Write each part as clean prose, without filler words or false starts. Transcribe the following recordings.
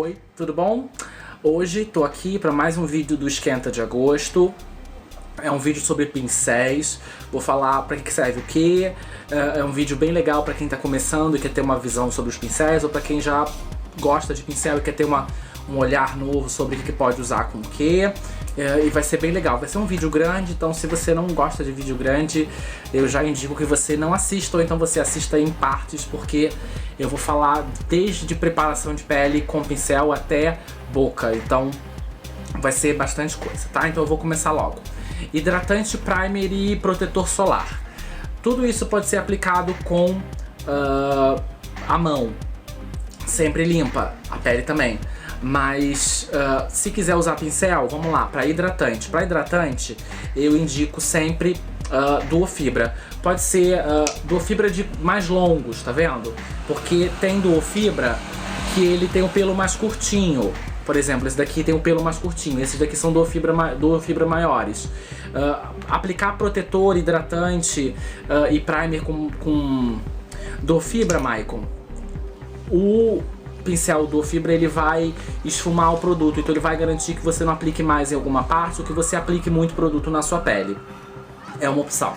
Oi, tudo bom? Hoje tô aqui para mais um vídeo do Esquenta de Agosto. É um vídeo sobre pincéis, vou falar para que serve o que. É um vídeo bem legal para quem tá começando e quer ter uma visão sobre os pincéis, ou para quem já gosta de pincel e quer ter um olhar novo sobre o que pode usar com o que. E vai ser bem legal. Vai ser um vídeo grande, então se você não gosta de vídeo grande, eu já indico que você não assista, ou então você assista em partes, porque eu vou falar desde preparação de pele com pincel até boca, então vai ser bastante coisa, tá? Então eu vou começar logo. Hidratante, primer e protetor solar. Tudo isso pode ser aplicado com a mão, sempre limpa, a pele também. Mas se quiser usar pincel, vamos lá, para hidratante. Para hidratante, eu indico sempre Duofibra. Pode ser Duofibra de mais longos, tá vendo? Porque tem Duofibra que ele tem o pelo mais curtinho. Por exemplo, esse daqui tem o pelo mais curtinho. Esses daqui são Duofibra maiores. Aplicar protetor, hidratante e primer com Duofibra, Maicon, o pincel Duofibra ele vai esfumar o produto, então ele vai garantir que você não aplique mais em alguma parte ou que você aplique muito produto na sua pele. É uma opção.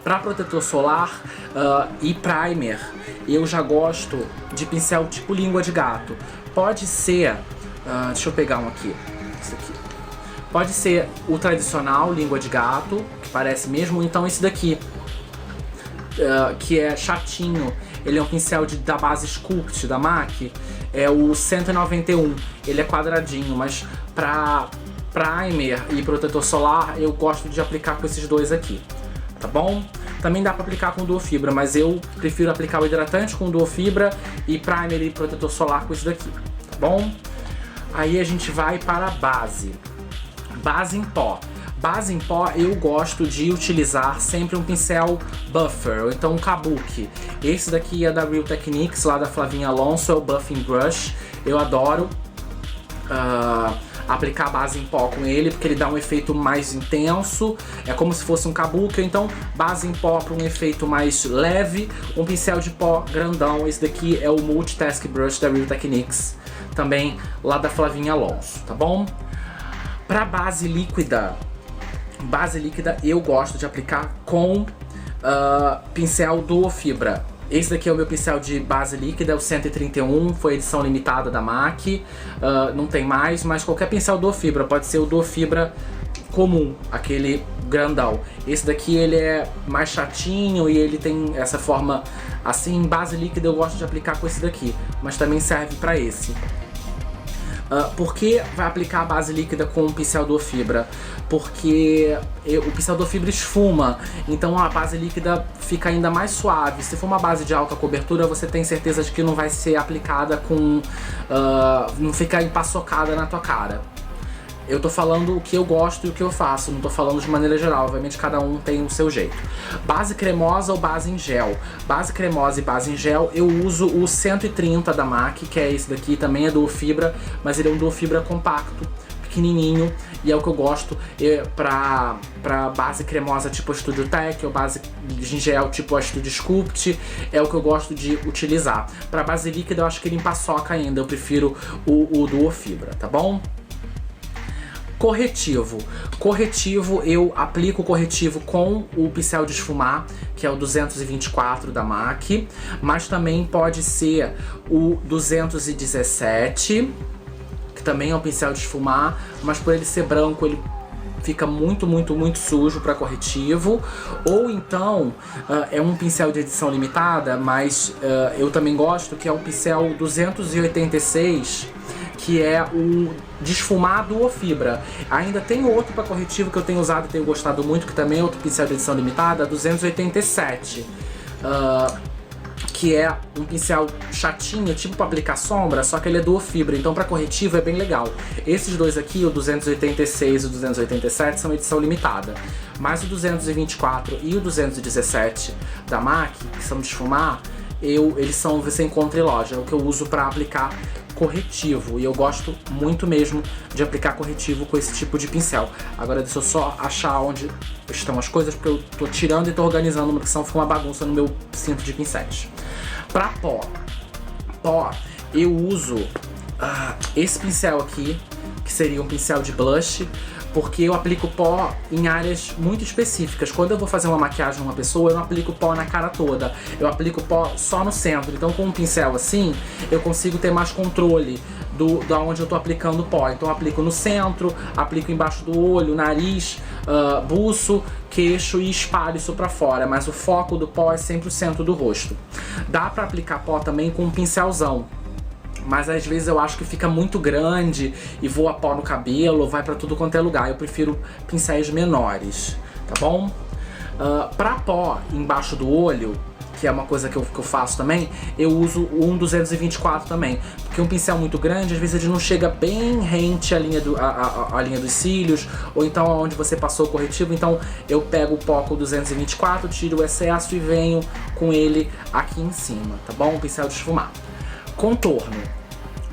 Para protetor solar e primer, eu já gosto de pincel tipo língua de gato. Pode ser, deixa eu pegar um aqui, esse aqui. Pode ser o tradicional língua de gato, que parece mesmo, ou então esse daqui, que é chatinho. Ele é um pincel da base Sculpt da MAC, é o 191, ele é quadradinho, mas pra primer e protetor solar eu gosto de aplicar com esses dois aqui, tá bom? Também dá pra aplicar com Duofibra, mas eu prefiro aplicar o hidratante com Duofibra e primer e protetor solar com esse daqui, tá bom? Aí a gente vai para a base. Base em pó. Base em pó eu gosto de utilizar sempre um pincel buffer, ou então um kabuki. Esse daqui é da Real Techniques, lá da Flavinha Alonso, é o Buffing Brush. Eu adoro aplicar base em pó com ele, porque ele dá um efeito mais intenso, é como se fosse um kabuki. Então base em pó para um efeito mais leve, um pincel de pó grandão. Esse daqui é o Multitask Brush da Real Techniques, também lá da Flavinha Alonso, tá bom? Para base líquida eu gosto de aplicar com pincel Duofibra. Esse daqui é o meu pincel de base líquida, o 131, foi edição limitada da MAC, não tem mais, mas qualquer pincel Duofibra, pode ser o Duofibra comum, aquele grandão. Esse daqui ele é mais chatinho e ele tem essa forma assim. Em base líquida eu gosto de aplicar com esse daqui, mas também serve para esse. Por que vai aplicar a base líquida com o pincel Duofibra? Porque o pincel Duofibra esfuma, então a base líquida fica ainda mais suave. Se for uma base de alta cobertura, você tem certeza de que não vai ser aplicada com... não fica empaçocada na tua cara. Eu tô falando o que eu gosto e o que eu faço, não tô falando de maneira geral, obviamente cada um tem o seu jeito. Base cremosa ou base em gel? Base cremosa e base em gel, eu uso o 130 da MAC, que é esse daqui, também é Duofibra, mas ele é um Duofibra compacto, pequenininho, e é o que eu gosto pra base cremosa tipo a Studio Tech, ou base em gel tipo a Studio Sculpt, é o que eu gosto de utilizar. Pra base líquida eu acho que ele empaçoca ainda, eu prefiro o Duofibra, tá bom? Corretivo. Corretivo, eu aplico o corretivo com o pincel de esfumar, que é o 224 da MAC, mas também pode ser o 217, que também é um pincel de esfumar, mas por ele ser branco, ele fica muito sujo para corretivo. Ou então é um pincel de edição limitada, mas eu também gosto, que é o pincel 286, que é o desfumar Duofibra. Ainda tem outro para corretivo que eu tenho usado e tenho gostado muito, que também é outro pincel de edição limitada, 287, que é um pincel chatinho, tipo para aplicar sombra, só que ele é Duofibra, então para corretivo é bem legal. Esses dois aqui, o 286 e o 287, são edição limitada, mas o 224 e o 217 da MAC, que são de esfumar, você encontra em loja, é o que eu uso para aplicar corretivo, e eu gosto muito mesmo de aplicar corretivo com esse tipo de pincel. Agora deixa eu só achar onde estão as coisas, porque eu tô tirando e tô organizando, porque senão fica uma bagunça no meu cinto de pincéis. Pra pó, eu uso esse pincel aqui, que seria um pincel de blush, porque eu aplico pó em áreas muito específicas. Quando eu vou fazer uma maquiagem numa pessoa, eu não aplico pó na cara toda, eu aplico pó só no centro. Então com um pincel assim, eu consigo ter mais controle da onde eu tô aplicando pó. Então eu aplico no centro, aplico embaixo do olho, nariz, buço, queixo e espalho isso pra fora, mas o foco do pó é sempre o centro do rosto. Dá pra aplicar pó também com um pincelzão, mas às vezes eu acho que fica muito grande e voa pó no cabelo, vai pra tudo quanto é lugar. Eu prefiro pincéis menores, tá bom? Pra pó embaixo do olho, que é uma coisa que eu faço também, eu uso um 224 também, porque um pincel muito grande, às vezes ele não chega bem rente à linha, a linha dos cílios, ou então onde você passou o corretivo. Então eu pego o pó com 224, tiro o excesso e venho com ele aqui em cima, tá bom? Um pincel de esfumar. Contorno.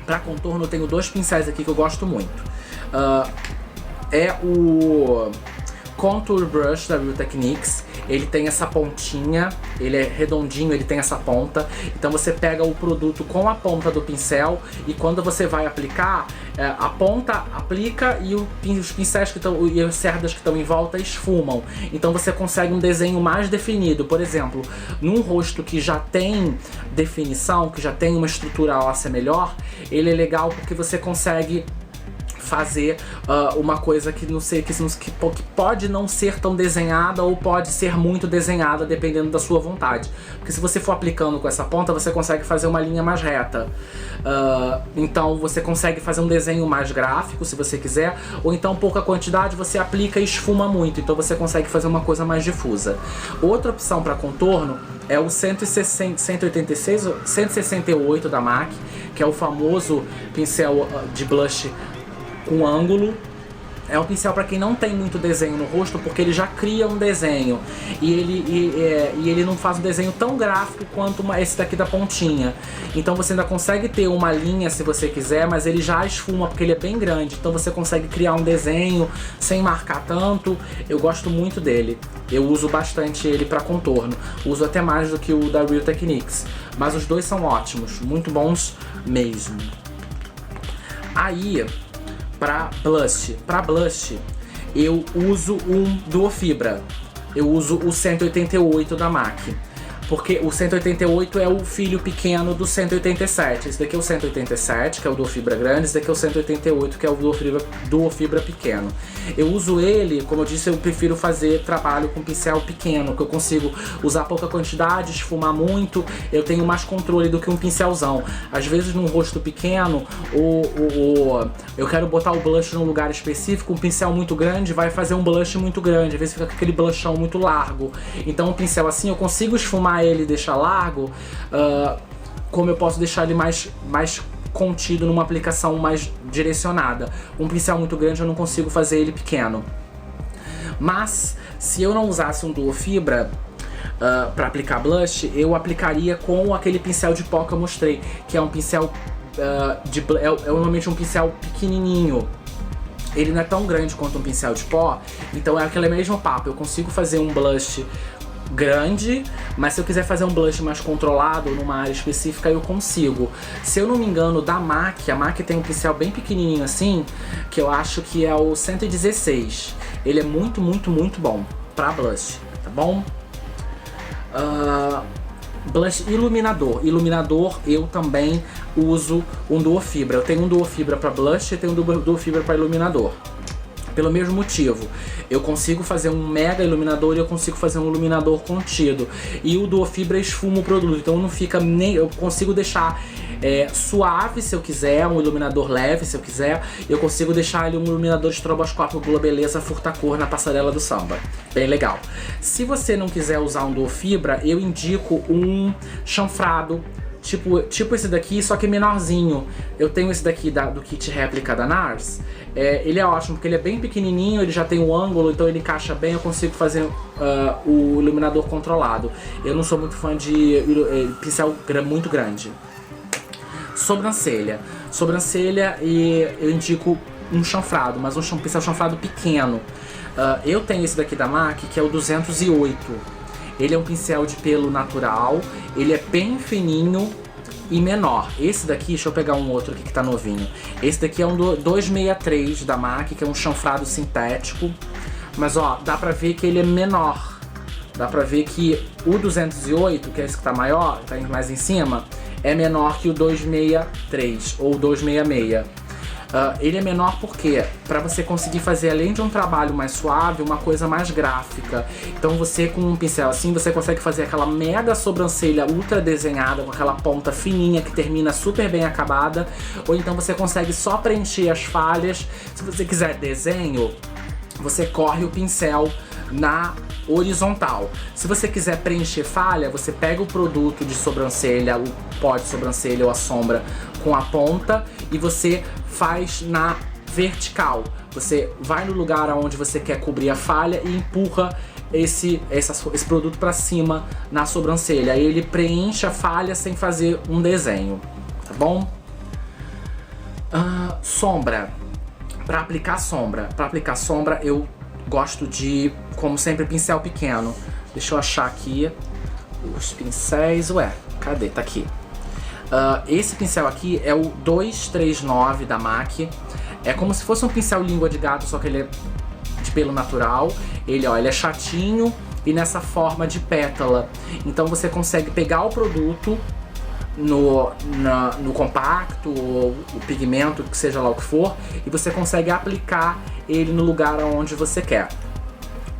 Pra contorno eu tenho dois pincéis aqui que eu gosto muito. É o Contour Brush da Real Techniques. Ele tem essa pontinha, ele é redondinho, ele tem essa ponta. Então você pega o produto com a ponta do pincel e quando você vai aplicar, a ponta aplica e os pincéis que estão e as cerdas que estão em volta esfumam. Então você consegue um desenho mais definido. Por exemplo, num rosto que já tem definição, que já tem uma estrutura óssea melhor, ele é legal porque você consegue fazer uma coisa que não sei, que pode não ser tão desenhada ou pode ser muito desenhada, dependendo da sua vontade. Porque se você for aplicando com essa ponta, você consegue fazer uma linha mais reta. Então você consegue fazer um desenho mais gráfico, se você quiser, ou então pouca quantidade você aplica e esfuma muito, então você consegue fazer uma coisa mais difusa. Outra opção para contorno é o 168 da MAC, que é o famoso pincel de blush com ângulo. É um pincel para quem não tem muito desenho no rosto, porque ele já cria um desenho e ele não faz um desenho tão gráfico quanto esse daqui da pontinha. Então você ainda consegue ter uma linha se você quiser, mas ele já esfuma porque ele é bem grande. Então você consegue criar um desenho sem marcar tanto. Eu gosto muito dele. Eu uso bastante ele para contorno. Uso até mais do que o da Real Techniques. Mas os dois são ótimos, muito bons mesmo. Aí, Pra blush, eu uso um Duo Fibra. Eu uso o 188 da MAC. Porque o 188 é o filho pequeno do 187. Esse daqui é o 187, que é o Duo Fibra grande. Esse daqui é o 188, que é o Duo Fibra pequeno. Eu uso ele, como eu disse, eu prefiro fazer trabalho com pincel pequeno, que eu consigo usar pouca quantidade, esfumar muito. Eu tenho mais controle do que um pincelzão. Às vezes num rosto pequeno, eu quero botar o blush num lugar específico, um pincel muito grande vai fazer um blush muito grande. Às vezes fica com aquele blushão muito largo. Então um pincel assim eu consigo esfumar ele e deixar largo, como eu posso deixar ele mais contido numa aplicação mais direcionada. Um pincel muito grande eu não consigo fazer ele pequeno. Mas se eu não usasse um Duo Fibra para aplicar blush, eu aplicaria com aquele pincel de pó que eu mostrei, que é um pincel normalmente um pincel pequenininho. Ele não é tão grande quanto um pincel de pó, então é aquele mesmo papo. Eu consigo fazer um blush grande, mas se eu quiser fazer um blush mais controlado numa área específica, eu consigo. Se eu não me engano, da MAC, a MAC tem um pincel bem pequenininho assim, que eu acho que é o 116. Ele é muito, muito, muito bom pra blush, tá bom? Blush iluminador. Iluminador eu também uso um Duo Fibra. Eu tenho um Duo Fibra pra blush e tenho um Duo Fibra pra iluminador. Pelo mesmo motivo, eu consigo fazer um mega iluminador e eu consigo fazer um iluminador contido. E o Duo Fibra esfuma o produto, então não fica nem... Eu consigo deixar suave se eu quiser, um iluminador leve se eu quiser. Eu consigo deixar ele um iluminador estroboscópio Globo Beleza furta-cor na passarela do samba. Bem legal. Se você não quiser usar um Duo Fibra, eu indico um chanfrado, tipo esse daqui, só que menorzinho. Eu tenho esse daqui do kit réplica da NARS. Ele é ótimo porque ele é bem pequenininho, ele já tem um ângulo, então ele encaixa bem. Eu consigo fazer o iluminador controlado. Eu não sou muito fã de pincel muito grande. Sobrancelha, eu indico um chanfrado, mas um pincel chanfrado pequeno. Eu tenho esse daqui da MAC, que é o 208. Ele é um pincel de pelo natural, ele é bem fininho, e menor. Esse daqui, deixa eu pegar um outro aqui que tá novinho. Esse daqui é um 263 da MAC, que é um chanfrado sintético. Mas ó, dá pra ver que ele é menor. Dá pra ver que o 208, que é esse que tá maior, tá mais em cima, é menor que o 263 ou 266. Ele é menor porque, para você conseguir fazer, além de um trabalho mais suave, uma coisa mais gráfica. Então você, com um pincel assim, você consegue fazer aquela mega sobrancelha ultra desenhada, com aquela ponta fininha que termina super bem acabada. Ou então você consegue só preencher as falhas. Se você quiser desenho, você corre o pincel na horizontal. Se você quiser preencher falha, você pega o produto de sobrancelha, o pó de sobrancelha ou a sombra com a ponta e você faz na vertical. Você vai no lugar onde você quer cobrir a falha e empurra esse produto para cima na sobrancelha. Aí ele preenche a falha sem fazer um desenho, tá bom? Sombra. Para aplicar sombra eu gosto de, como sempre, pincel pequeno. Deixa eu achar aqui os pincéis. Ué, cadê? Tá aqui. Esse pincel aqui é o 239 da MAC. É como se fosse um pincel língua de gato, só que ele é de pelo natural. Ele é chatinho e nessa forma de pétala. Então você consegue pegar o produto no compacto, ou o pigmento, que seja lá o que for, e você consegue aplicar ele no lugar onde você quer.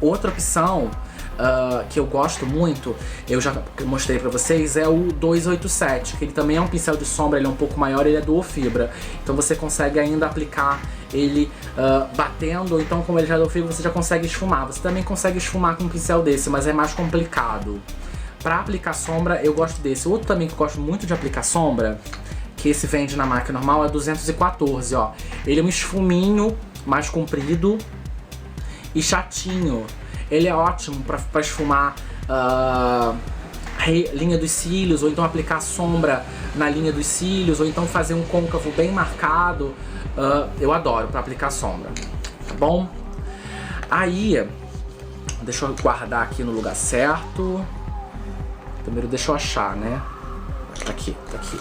Outra opção que eu gosto muito, eu já mostrei pra vocês, é o 287, que ele também é um pincel de sombra, ele é um pouco maior, ele é duo fibra. Então você consegue ainda aplicar ele batendo, ou então como ele já é duo fibra, você já consegue esfumar. Você também consegue esfumar com um pincel desse, mas é mais complicado. Pra aplicar sombra, eu gosto desse. Outro também que eu gosto muito de aplicar sombra, que esse vende na MAC normal, é 214, ó. Ele é um esfuminho mais comprido e chatinho. Ele é ótimo pra esfumar linha dos cílios, ou então aplicar sombra na linha dos cílios, ou então fazer um côncavo bem marcado. Eu adoro pra aplicar sombra, tá bom? Aí, deixa eu guardar aqui no lugar certo. Primeiro deixa eu achar, né? Tá aqui, tá aqui.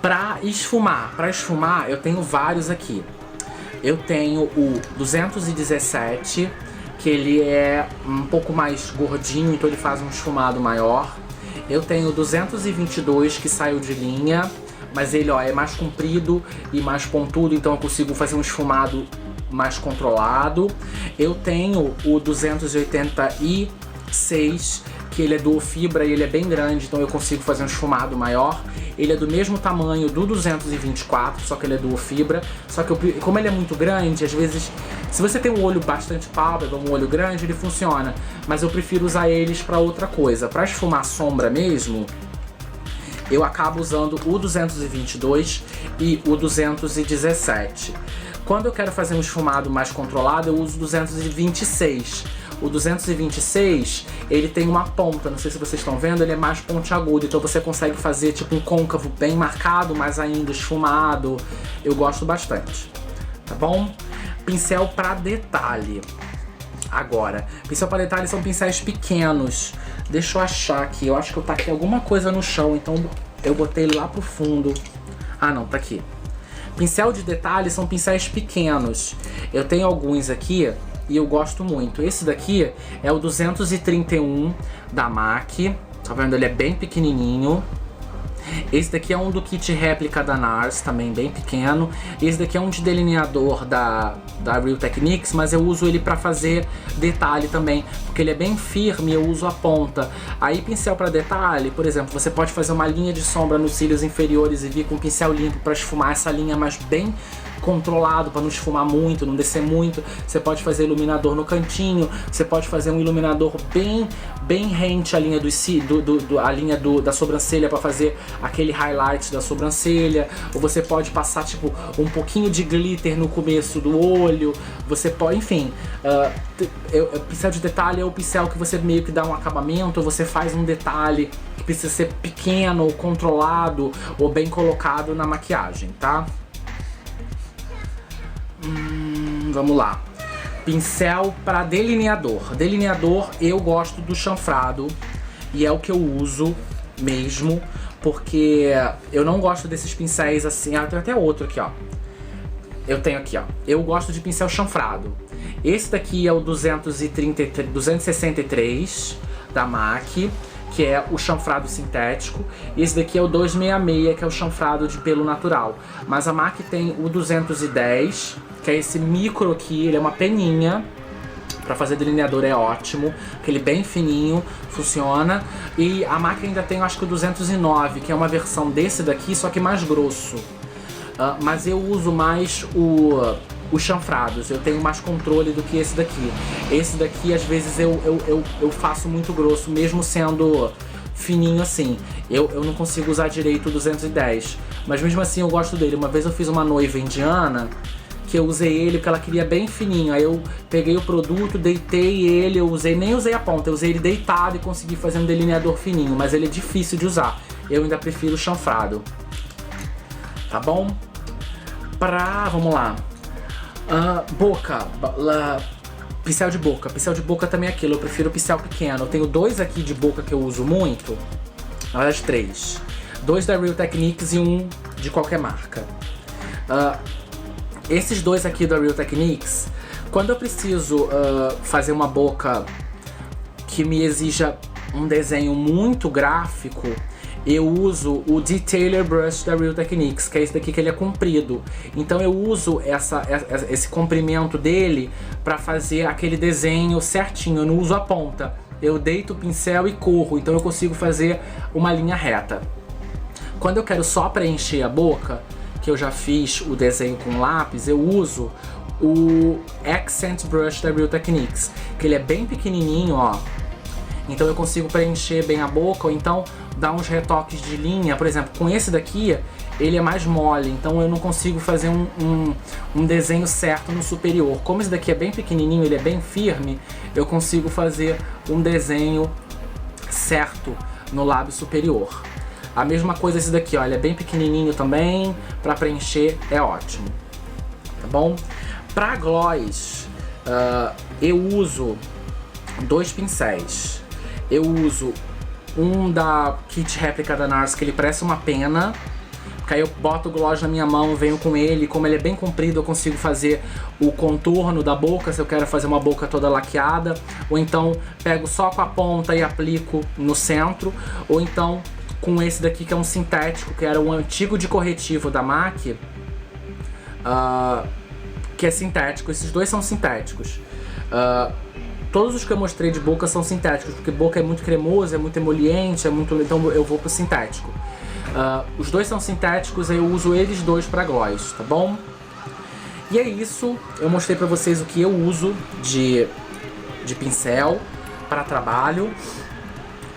Pra esfumar eu tenho vários aqui. Eu tenho o 217, que ele é um pouco mais gordinho, então ele faz um esfumado maior. Eu tenho o 222, que saiu de linha, mas ele é mais comprido e mais pontudo, então eu consigo fazer um esfumado mais controlado. Eu tenho o 286, que ele é duo fibra e ele é bem grande, então eu consigo fazer um esfumado maior. Ele é do mesmo tamanho do 224, só que ele é duo fibra. Só que como ele é muito grande, às vezes, se você tem um olho bastante pálpebra, um olho grande, ele funciona. Mas eu prefiro usar eles para outra coisa. Para esfumar sombra mesmo, eu acabo usando o 222 e o 217. Quando eu quero fazer um esfumado mais controlado, eu uso o 226. O 226, ele tem uma ponta, não sei se vocês estão vendo, ele é mais pontiagudo, então você consegue fazer tipo um côncavo bem marcado, mas ainda esfumado. Eu gosto bastante, tá bom? Pincel para detalhe. Agora, pincel para detalhe são pincéis pequenos. Deixa eu achar aqui, eu acho que eu taquei alguma coisa no chão, então eu botei ele lá pro fundo. Ah não, tá aqui. Pincel de detalhe são pincéis pequenos. Eu tenho alguns aqui e eu gosto muito. Esse daqui é o 231 da MAC. Tá vendo? Ele é bem pequenininho. Esse daqui é um do kit réplica da NARS, também bem pequeno. Esse daqui é um de delineador da Real Techniques, mas eu uso ele para fazer detalhe também, porque ele é bem firme e eu uso a ponta. Aí pincel para detalhe, por exemplo, você pode fazer uma linha de sombra nos cílios inferiores e vir com um pincel limpo para esfumar essa linha, mas bem controlado para não esfumar muito, não descer muito. Você pode fazer iluminador no cantinho, você pode fazer um iluminador bem rente à linha da sobrancelha para fazer aquele highlight da sobrancelha, ou você pode passar tipo um pouquinho de glitter no começo do olho. Você pode, enfim, pincel de detalhe é o pincel que você meio que dá um acabamento, ou você faz um detalhe que precisa ser pequeno ou controlado ou bem colocado na maquiagem, tá? Vamos lá. Pincel para delineador. Delineador eu gosto do chanfrado e é o que eu uso mesmo, porque eu não gosto desses pincéis assim. Ah, tem até outro aqui, ó. Eu tenho aqui, ó. Eu gosto de pincel chanfrado. Esse daqui é o 263 da MAC, que é o chanfrado sintético. Esse daqui é o 266, que é o chanfrado de pelo natural. Mas a MAC tem o 210, que é esse micro aqui, ele é uma peninha. Pra fazer delineador é ótimo, aquele bem fininho, funciona. E a MAC ainda tem, eu acho que o 209, que é uma versão desse daqui, só que mais grosso. Mas eu uso mais os chanfrados, eu tenho mais controle do que esse daqui. Esse daqui, às vezes, eu faço muito grosso, mesmo sendo fininho assim. Eu não consigo usar direito o 210, mas mesmo assim eu gosto dele. Uma vez eu fiz uma noiva indiana, que eu usei ele porque ela queria bem fininho. Aí eu peguei o produto, deitei ele, nem usei a ponta, eu usei ele deitado e consegui fazer um delineador fininho, mas ele é difícil de usar. Eu ainda prefiro o chanfrado. Tá bom? Vamos lá. Boca. Pincel de boca. Pincel de boca também é aquilo, eu prefiro pincel pequeno. Eu tenho dois aqui de boca que eu uso muito. Na verdade, 3. 2 da Real Techniques e um de qualquer marca. Esses dois aqui da Real Techniques, quando eu preciso fazer uma boca que me exija um desenho muito gráfico, eu uso o Detailer Brush da Real Techniques, que é esse daqui, que ele é comprido. Então eu uso esse comprimento dele para fazer aquele desenho certinho, eu não uso a ponta. Eu deito o pincel e corro, então eu consigo fazer uma linha reta. Quando eu quero só preencher a boca, que eu já fiz o desenho com lápis, eu uso o Accent Brush da Real Techniques, que ele é bem pequenininho, ó. Então eu consigo preencher bem a boca, ou então dar uns retoques de linha. Por exemplo, com esse daqui, ele é mais mole, então eu não consigo fazer um desenho certo no superior. Como esse daqui é bem pequenininho, ele é bem firme, eu consigo fazer um desenho certo no lábio superior. A mesma coisa esse daqui, ó, ele é bem pequenininho também, pra preencher é ótimo. Tá bom? Pra gloss, eu uso 2 pincéis. Eu uso um da Kit Réplica da NARS, que ele parece uma pena, que aí eu boto o gloss na minha mão, venho com ele, como ele é bem comprido, eu consigo fazer o contorno da boca, se eu quero fazer uma boca toda laqueada, ou então pego só com a ponta e aplico no centro, ou então com esse daqui, que é um sintético, que era um antigo de corretivo da MAC, que é sintético. Esses dois são sintéticos. Todos os que eu mostrei de boca são sintéticos, porque boca é muito cremoso, é muito emoliente, então eu vou pro sintético. Os dois são sintéticos, eu uso eles dois para gloss, tá bom? E é isso, eu mostrei pra vocês o que eu uso de pincel para trabalho.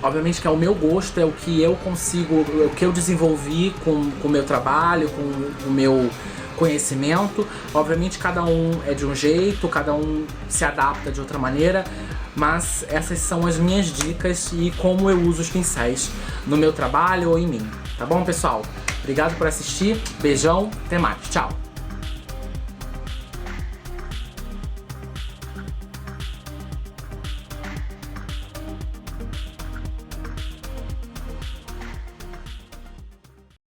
Obviamente que é o meu gosto, é o que eu consigo, é o que eu desenvolvi com o meu trabalho, com o meu conhecimento. Obviamente cada um é de um jeito, cada um se adapta de outra maneira, mas essas são as minhas dicas e como eu uso os pincéis no meu trabalho ou em mim. Tá bom, pessoal? Obrigado por assistir, beijão, até mais, tchau!